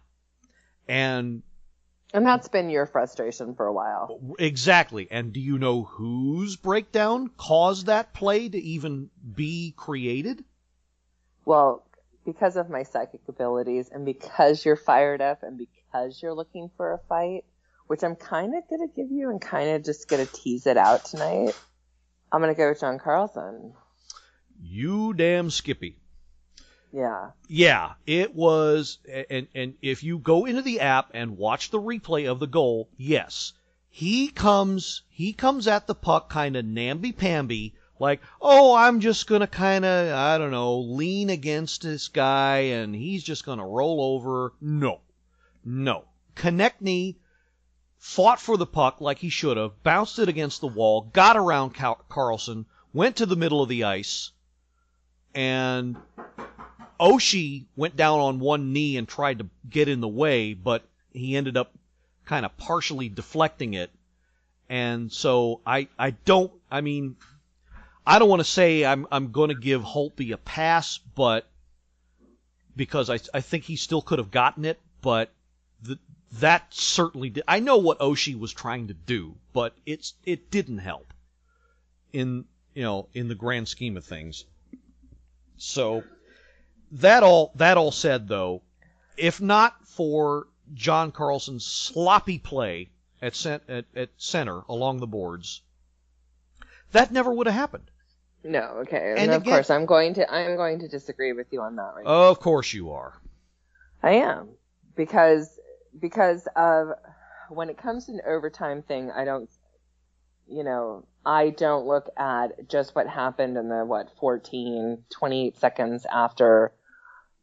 And that's been your frustration for a while. Exactly. And do you know whose breakdown caused that play to even be created? Well, because of my psychic abilities and because you're fired up and because you're looking for a fight, which I'm kind of going to give you and kind of just going to tease it out tonight, I'm going to go with John Carlson. You damn Skippy. Yeah. Yeah, it was, and if you go into the app and watch the replay of the goal, yes, he comes at the puck kind of namby-pamby, like, oh, I'm just going to kind of, lean against this guy and he's just going to roll over. No. Konechny fought for the puck like he should have, bounced it against the wall, got around Carlson, went to the middle of the ice, and Oshie went down on one knee and tried to get in the way, but he ended up kind of partially deflecting it. And so I don't want to say I'm going to give Holtby a pass, but because I think he still could have gotten it, but that certainly did. I know what Oshie was trying to do, but it didn't help in the grand scheme of things. So that all said, though, if not for John Carlson's sloppy play at center along the boards, that never would have happened. No, okay, and of course I'm going to disagree with you on that right now. Of course you are. I am, because of when it comes to an overtime thing, I don't look at just what happened in the 28 seconds after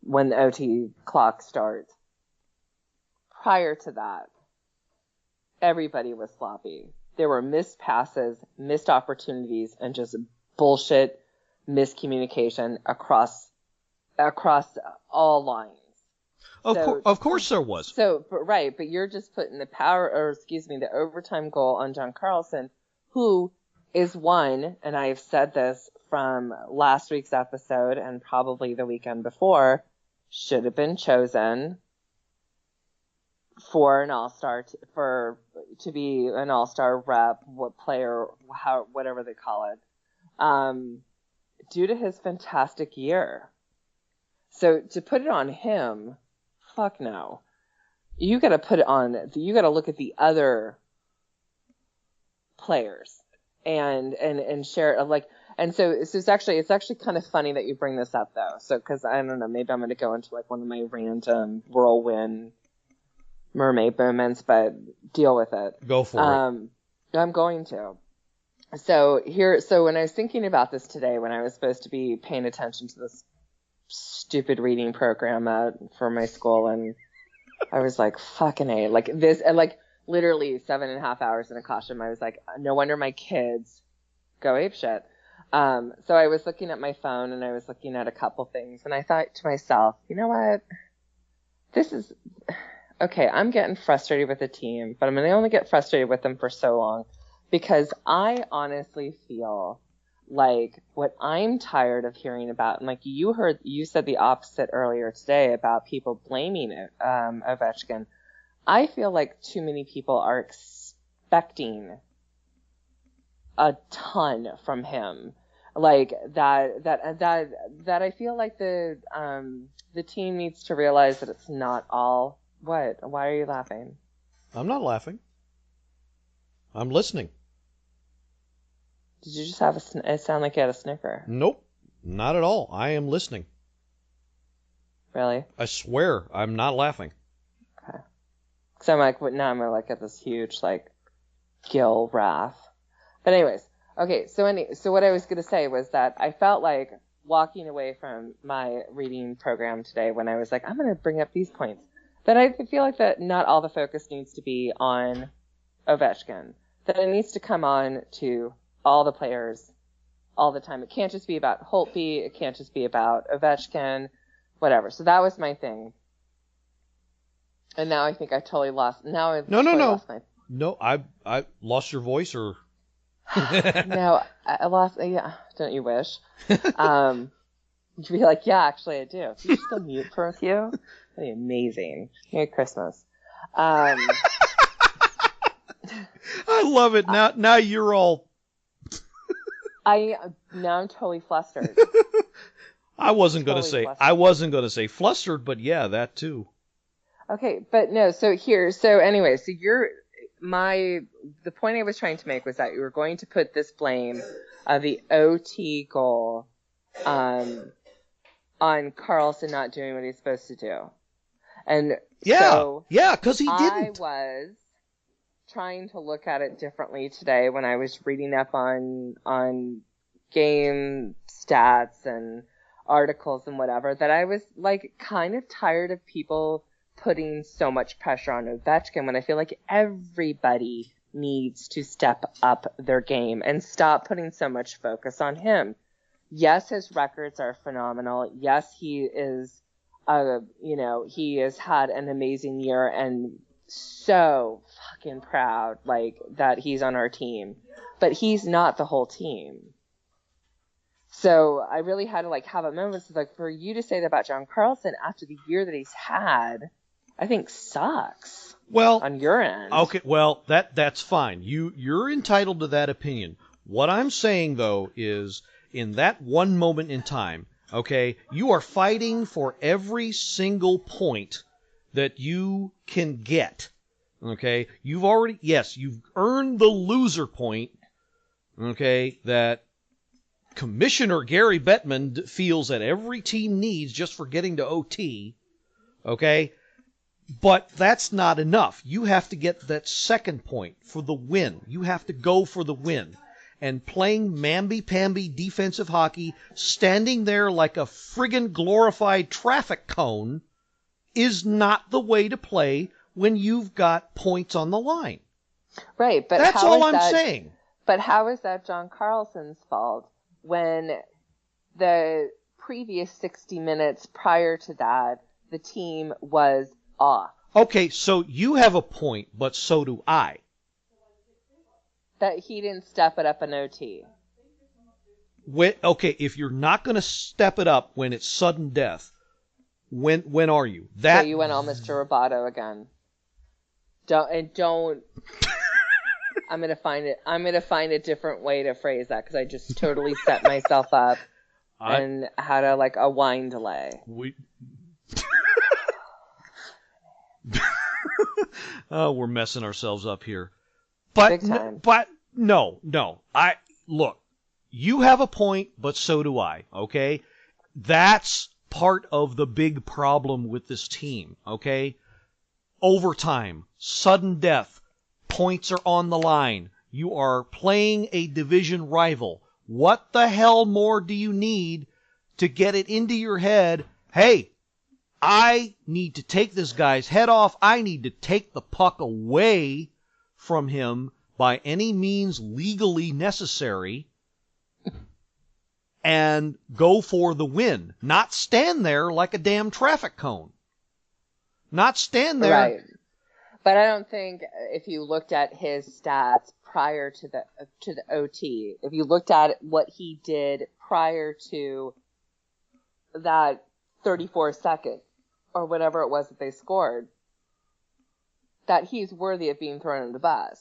when the OT clock starts. Prior to that, everybody was sloppy. There were missed passes, missed opportunities, and just bullshit miscommunication across all lines. Of course there was. But you're just putting the overtime goal on John Carlson, who is one, and I've said this from last week's episode and probably the weekend before, should have been chosen for an all-star, to be an all-star rep, whatever they call it. due to his fantastic year. So to put it on him, fuck no. You got to put it on. You got to look at the other players and share it. Like, and so it's actually kind of funny that you bring this up though. So because I don't know, maybe I'm going to go into like one of my random whirlwind mermaid moments, but deal with it. Go for it. I'm going to. So when I was thinking about this today, when I was supposed to be paying attention to this stupid reading program for my school, and I was like, fucking A, like this, and like literally 7.5 hours in a classroom. I was like, no wonder my kids go apeshit. So I was looking at my phone and I was looking at a couple things, and I thought to myself, you know what? This is okay. I'm getting frustrated with the team, but I'm going to only get frustrated with them for so long, because I honestly feel like what I'm tired of hearing about, and like you said the opposite earlier today about people blaming Ovechkin. I feel like too many people are expecting a ton from him, like that I feel like the team needs to realize that it's not all. What? Why are you laughing? I'm not laughing. I'm listening. Did you just have it sound like you had a snicker? Nope, not at all. I am listening. Really? I swear, I'm not laughing. Okay. So I'm like, now I'm gonna like get this huge like gill wrath. But anyways, okay. So what I was gonna say was that I felt like walking away from my reading program today when I was like, I'm gonna bring up these points. That I feel like that not all the focus needs to be on Ovechkin. That it needs to come on to all the players all the time. It can't just be about Holtby. It can't just be about Ovechkin, whatever. So that was my thing. And now I think I totally lost. Now I've lost my... No, I lost your voice or... No, I lost... Yeah, don't you wish? You'd be like, yeah, actually I do. Can you just go mute for a few? That'd be amazing. Merry Christmas. I love it. Now you're all... Now I'm totally flustered. I wasn't going to say flustered, but yeah, that too. Okay, but no, so anyway, so the point I was trying to make was that you were going to put this blame of the OT goal on Karlsson not doing what he's supposed to do. And because he didn't. I was trying to look at it differently today when I was reading up on game stats and articles and whatever, that I was like kind of tired of people putting so much pressure on Ovechkin when I feel like everybody needs to step up their game and stop putting so much focus on him. Yes, his records are phenomenal. Yes, he is he has had an amazing year, and so fucking proud like that he's on our team, but he's not the whole team. So I really had to like have a moment like for you to say that about John Karlsson after the year that he's had, I think sucks. Well, on your end. Okay, well that's fine. You're entitled to that opinion. What I'm saying though is in that one moment in time, okay, you are fighting for every single point that you can get. Okay? You've earned the loser point, okay, that Commissioner Gary Bettman feels that every team needs just for getting to OT, okay? But that's not enough. You have to get that second point for the win. You have to go for the win. And playing mamby-pamby defensive hockey, standing there like a friggin' glorified traffic cone, is not the way to play when you've got points on the line. Right, but that's all I'm saying. But how is that John Karlsson's fault when the previous 60 minutes prior to that, the team was off? Okay, so you have a point, but so do I. That he didn't step it up in OT. Okay, if you're not going to step it up when it's sudden death, when are you? So you went all Mr. Roboto again. Don't. I'm gonna find a different way to phrase that because I just totally set myself up and had a wine delay. We're messing ourselves up here. But Big time. No. Look, you have a point, but so do I, okay? That's part of the big problem with this team, okay? Overtime, sudden death, points are on the line. You are playing a division rival. What the hell more do you need to get it into your head, hey, I need to take this guy's head off. I need to take the puck away from him by any means legally necessary and go for the win. Not stand there like a damn traffic cone. Not stand there. Right. But I don't think if you looked at his stats prior to the OT, if you looked at what he did prior to that 34 second or whatever it was that they scored, that he's worthy of being thrown in the bus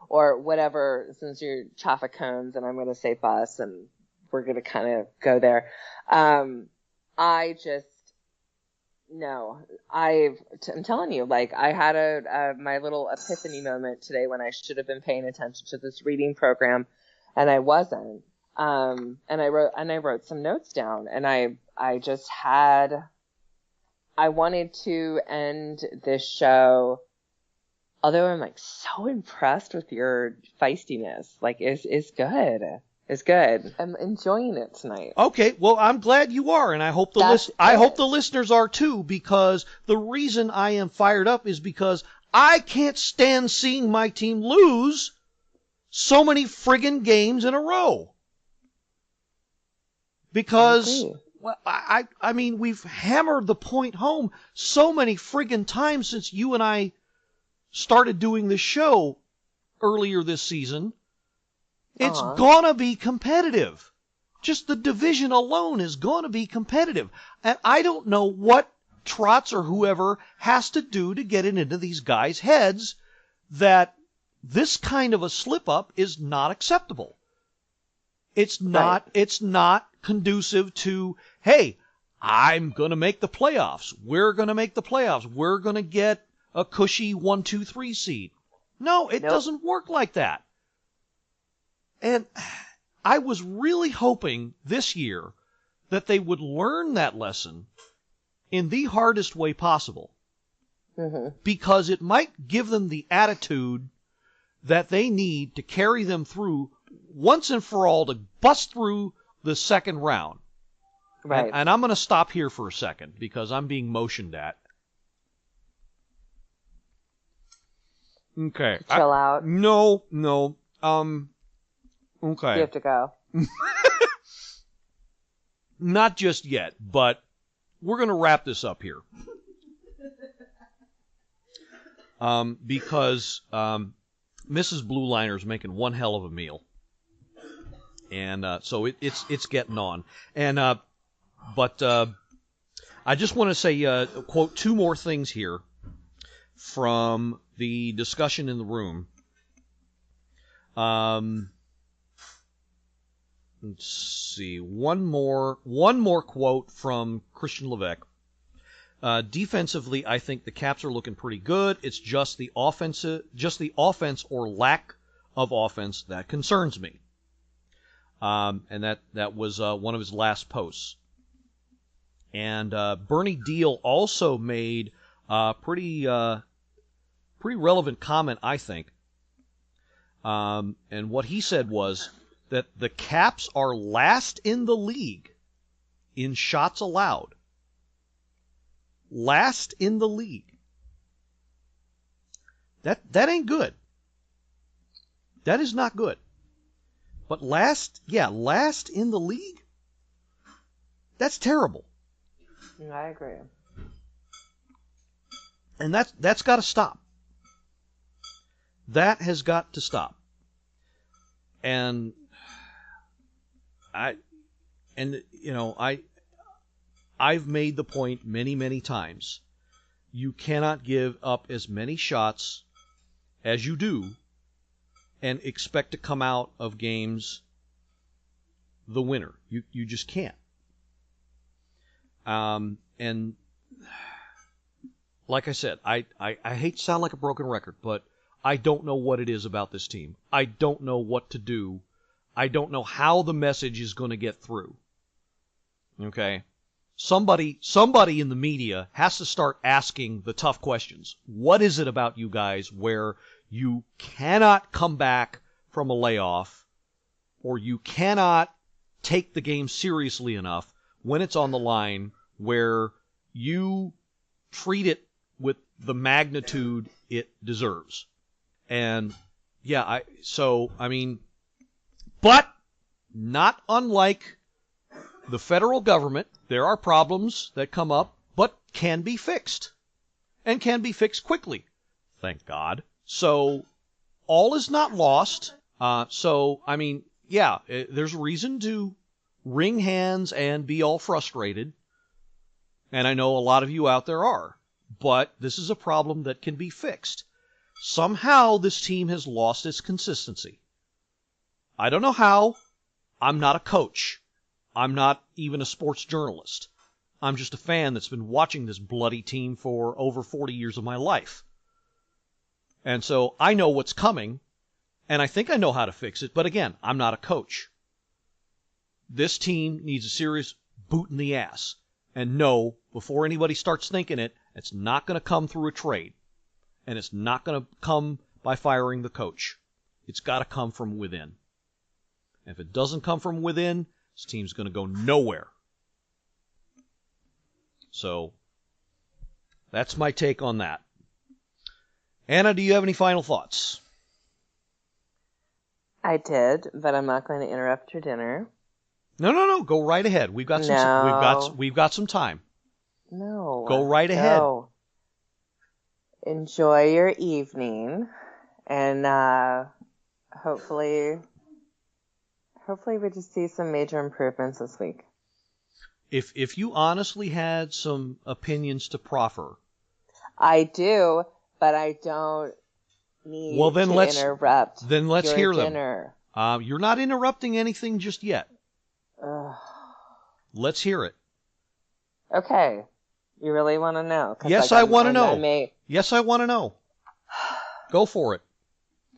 or whatever, since you're traffic cones and I'm going to say bus and we're going to kind of go there. I just, no, I'm telling you, I had my little epiphany moment today when I should have been paying attention to this reading program and I wasn't. And I wrote some notes down and I wanted to end this show, although I'm so impressed with your feistiness. It's good. It's good. I'm enjoying it tonight. Okay, well, I'm glad you are, and I hope hope the listeners are too, because the reason I am fired up is because I can't stand seeing my team lose so many friggin' games in a row. Because, well, I mean, we've hammered the point home so many friggin' times since you and I started doing this show earlier this season. It's gonna be competitive. Just the division alone is gonna be competitive. And I don't know what Trotz or whoever has to do to get it into these guys' heads that this kind of a slip-up is not acceptable. It's not conducive to, hey, I'm going to make the playoffs. We're going to make the playoffs. We're going to get a cushy 1, 2, 3 seed. No, it doesn't work like that. And I was really hoping this year that they would learn that lesson in the hardest way possible. Mm-hmm. Because it might give them the attitude that they need to carry them through once and for all to bust through the second round. Right. And I'm going to stop here for a second because I'm being motioned at. Okay. Chill out. No. Okay. You have to go. Not just yet, but we're going to wrap this up here. Because Mrs. Blue Liner is making one hell of a meal. And so it's getting on. And but I just want to say, quote, 2 more things here from the discussion in the room. Let's see, one more quote from Christian Levesque. Defensively, I think the Caps are looking pretty good. It's just the offense or lack of offense that concerns me. And that was one of his last posts. And Bernie Deal also made a pretty relevant comment, I think. And what he said was that the Caps are last in the league in shots allowed. Last in the league. That ain't good. That is not good. But last in the league? That's terrible. I agree. And that's got to stop. That has got to stop. And I've made the point many, many times. You cannot give up as many shots as you do and expect to come out of games the winner. You just can't. And like I said, I hate to sound like a broken record, but I don't know what it is about this team. I don't know what to do. I don't know how the message is going to get through. Okay? Somebody in the media has to start asking the tough questions. What is it about you guys where you cannot come back from a layoff, or you cannot take the game seriously enough when it's on the line, where you treat it with the magnitude it deserves? And yeah, but not unlike the federal government, there are problems that come up, but can be fixed, and can be fixed quickly. Thank God. So all is not lost. There's a reason to wring hands and be all frustrated, and I know a lot of you out there are, but this is a problem that can be fixed. Somehow this team has lost its consistency. I don't know how. I'm not a coach. I'm not even a sports journalist. I'm just a fan that's been watching this bloody team for over 40 years of my life. And so I know what's coming, and I think I know how to fix it, but again, I'm not a coach. This team needs a serious boot in the ass. And no, before anybody starts thinking it, it's not going to come through a trade. And it's not going to come by firing the coach. It's got to come from within. And if it doesn't come from within, this team's going to go nowhere. So, that's my take on that. Anna, do you have any final thoughts? I did, but I'm not going to interrupt your dinner. No. Go right ahead. We've got some time. No. Go right ahead. No. Enjoy your evening, and hopefully we just see some major improvements this week. If you honestly had some opinions to proffer, I do, but I don't need to interrupt. Then let's your hear dinner. them. You're not interrupting anything just yet. Ugh. Let's hear it. Okay. You really want to know? Yes, I want to know. Yes, I want to know. Go for it.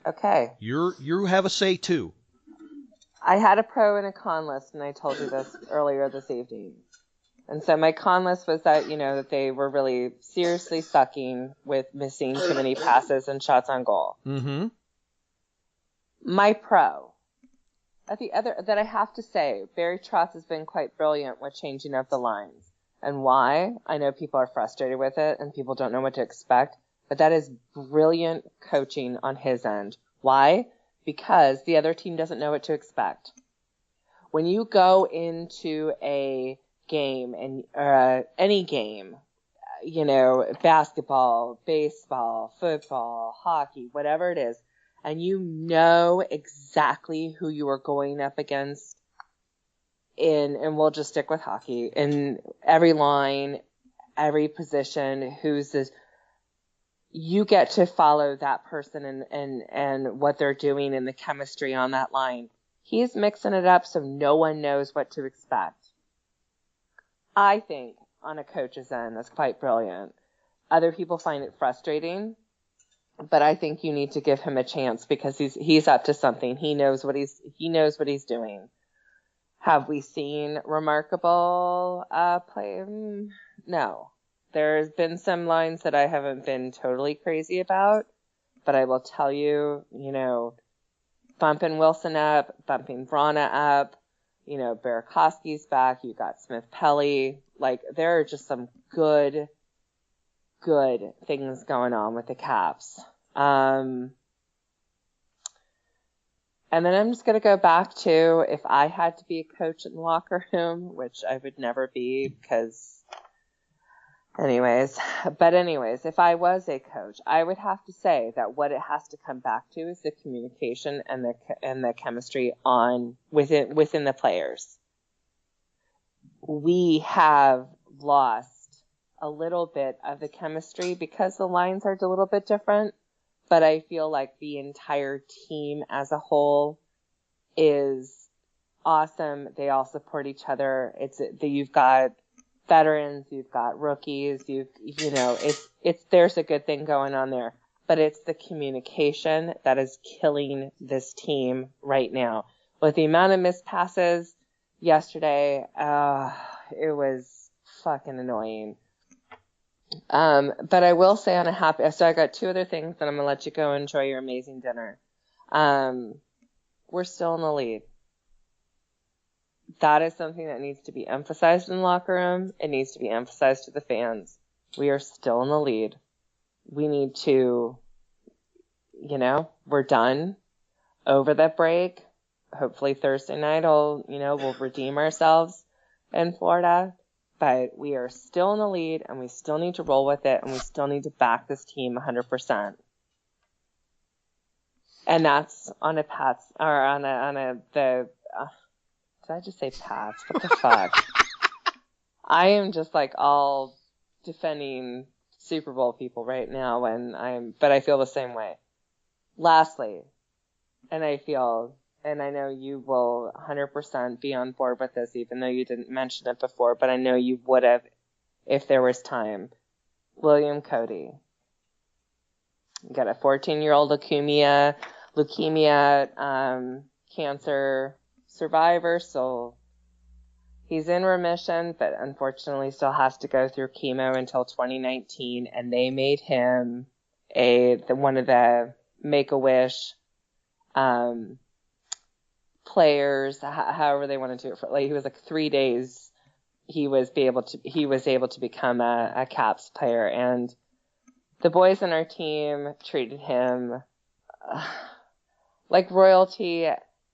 Okay. You have a say too. I had a pro and a con list, and I told you this earlier this evening. And so my con list was that, that they were really seriously sucking with missing too many passes and shots on goal. Mm-hmm. My pro, that I have to say, Barry Trotz has been quite brilliant with changing up the lines. And why? I know people are frustrated with it, and people don't know what to expect, but that is brilliant coaching on his end. Why? Because the other team doesn't know what to expect. When you go into a game, and any game, basketball, baseball, football, hockey, whatever it is, and you know exactly who you are going up against and we'll just stick with hockey, in every line, every position, you get to follow that person and what they're doing and the chemistry on that line. He's mixing it up so no one knows what to expect. I think on a coach's end, that's quite brilliant. Other people find it frustrating, but I think you need to give him a chance because he's up to something. He knows what he's doing. Have we seen remarkable play? No. There's been some lines that I haven't been totally crazy about, but I will tell you, bumping Wilson up, bumping Vrana up, Burakovsky's back, you got Smith-Pelly. There are just some good things going on with the Caps. And then I'm just going to go back to, if I had to be a coach in the locker room, which I would never be because anyways, if I was a coach, I would have to say that what it has to come back to is the communication and the chemistry within the players. We have lost a little bit of the chemistry because the lines are a little bit different, but I feel like the entire team as a whole is awesome. They all support each other. You've got veterans, you've got rookies, there's a good thing going on there. But it's the communication that is killing this team right now. With the amount of missed passes yesterday, it was fucking annoying. But I will say so I got two other things, and I'm going to let you go enjoy your amazing dinner. We're still in the lead. That is something that needs to be emphasized in the locker room. It needs to be emphasized to the fans. We are still in the lead. We need to, we're done over that break. Hopefully Thursday night we'll redeem ourselves in Florida. But we are still in the lead, and we still need to roll with it, and we still need to back this team 100%. And that's on a Pats, or did I just say Pats? What the fuck? I am just like all defending Super Bowl people right now, but I feel the same way. Lastly, and I know you will 100% be on board with this, even though you didn't mention it before, but I know you would have if there was time. William Cody. You got a 14-year-old leukemia cancer survivor, so he's in remission, but unfortunately still has to go through chemo until 2019, and they made him one of the Make-A-Wish players, however they wanted to do it. Like, he was like 3 days. He was able to become a Caps player, and the boys on our team treated him like royalty,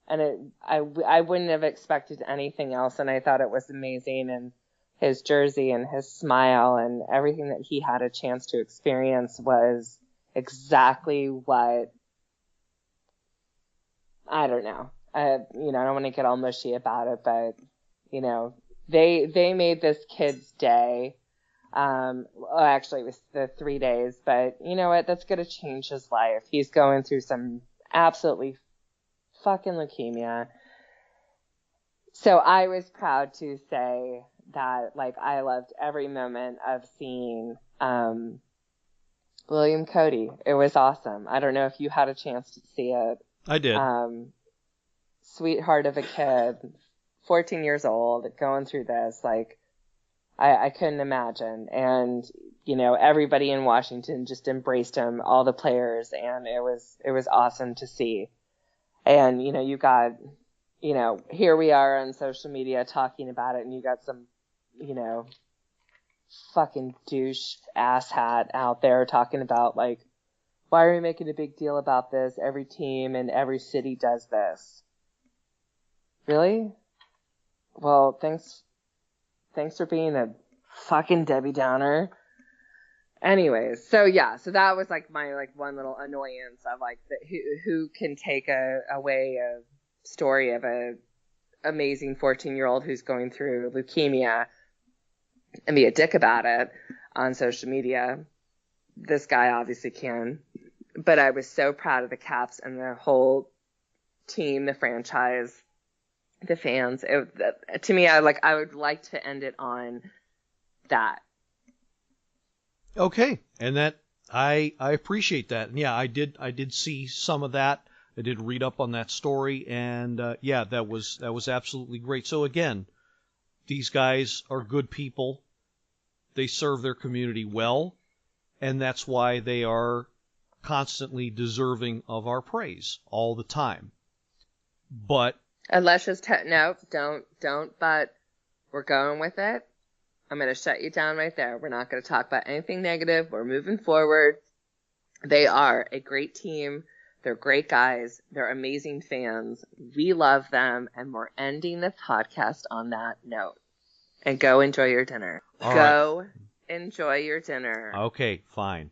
and I wouldn't have expected anything else, and I thought it was amazing, and his jersey and his smile and everything that he had a chance to experience was exactly what, I don't know. I don't want to get all mushy about it, but, they made this kid's day. Actually, it was the 3 days, but you know what? That's going to change his life. He's going through some absolutely fucking leukemia. So I was proud to say that, like, I loved every moment of seeing William Cody. It was awesome. I don't know if you had a chance to see it. I did. Sweetheart of a kid, 14 years old, going through this, like, I couldn't imagine. And, everybody in Washington just embraced him, all the players, and it was awesome to see. And, you got, here we are on social media talking about it, and you got some, fucking douche asshat out there talking about, like, why are we making a big deal about this? Every team and every city does this. Really? Well, thanks for being a fucking Debbie Downer. Anyways, so that was like my one little annoyance of like who can take away a story of a amazing 14-year-old who's going through leukemia and be a dick about it on social media. This guy obviously can, but I was so proud of the Caps and the whole team, the franchise, the fans. To me, I would like to end it on that. Okay, and that I appreciate that. And yeah, I did see some of that. I did read up on that story, and that was absolutely great. So again, these guys are good people. They serve their community well, and that's why they are constantly deserving of our praise all the time. But unless just no, don't. But we're going with it. I'm going to shut you down right there. We're not going to talk about anything negative. We're moving forward. They are a great team. They're great guys. They're amazing fans. We love them. And we're ending the podcast on that note. And go enjoy your dinner. All go enjoy your dinner. Okay, fine.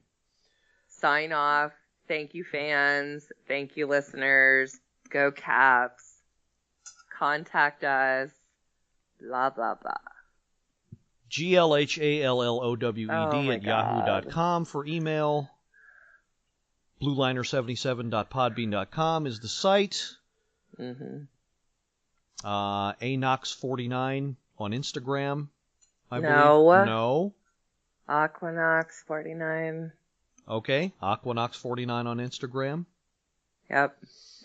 Sign off. Thank you, fans. Thank you, listeners. Go Caps. Contact us. Blah, blah, blah. GLHALLOWED at yahoo.com for email. blueliner77.podbean.com is the site. Mm-hmm. Anox49 on Instagram, I No. believe. No. Aquanox 49. Okay. Aquanox49 on Instagram. Yep.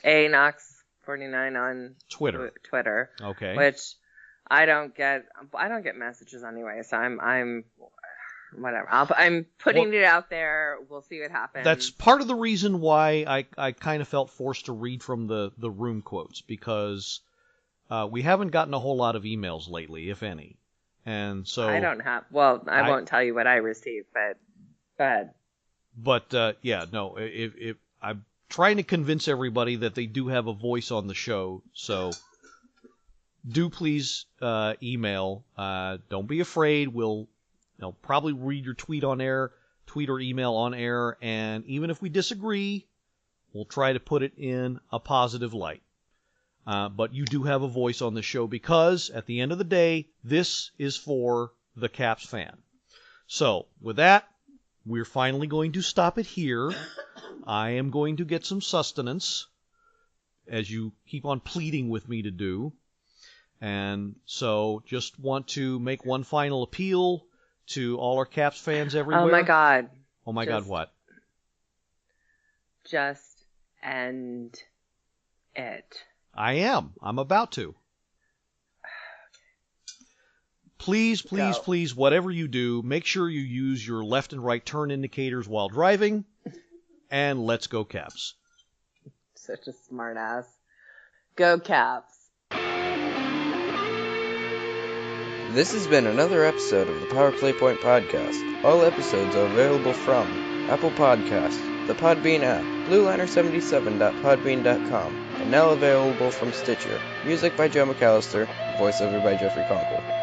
Anox 49 on Twitter. Okay. Which I don't get messages anyway, so I'm whatever. I'm putting it out there. We'll see what happens. That's part of the reason why I kind of felt forced to read from the room quotes, because we haven't gotten a whole lot of emails lately, if any. And so I don't have. Well, I won't tell you what I received, but go ahead. But yeah, no. If I'm trying to convince everybody that they do have a voice on the show, so do please email. Don't be afraid. We'll probably read your tweet on air, tweet or email on air, and even if we disagree, we'll try to put it in a positive light. But you do have a voice on the show, because at the end of the day, this is for the Caps fan. So with that, we're finally going to stop it here. I am going to get some sustenance, as you keep on pleading with me to do. And so just want to make one final appeal to all our Caps fans everywhere. Oh my God. Oh my God, what? Just end it. I am. I'm about to. Please, please, please, whatever you do, make sure you use your left and right turn indicators while driving. And let's go Caps. Such a smart ass. Go Caps. This has been another episode of the Power Play Point Podcast. All episodes are available from Apple Podcasts, the Podbean app, blueliner77.podbean.com, and now available from Stitcher. Music by Joe McAllister, voiceover by Jeffrey Conkle.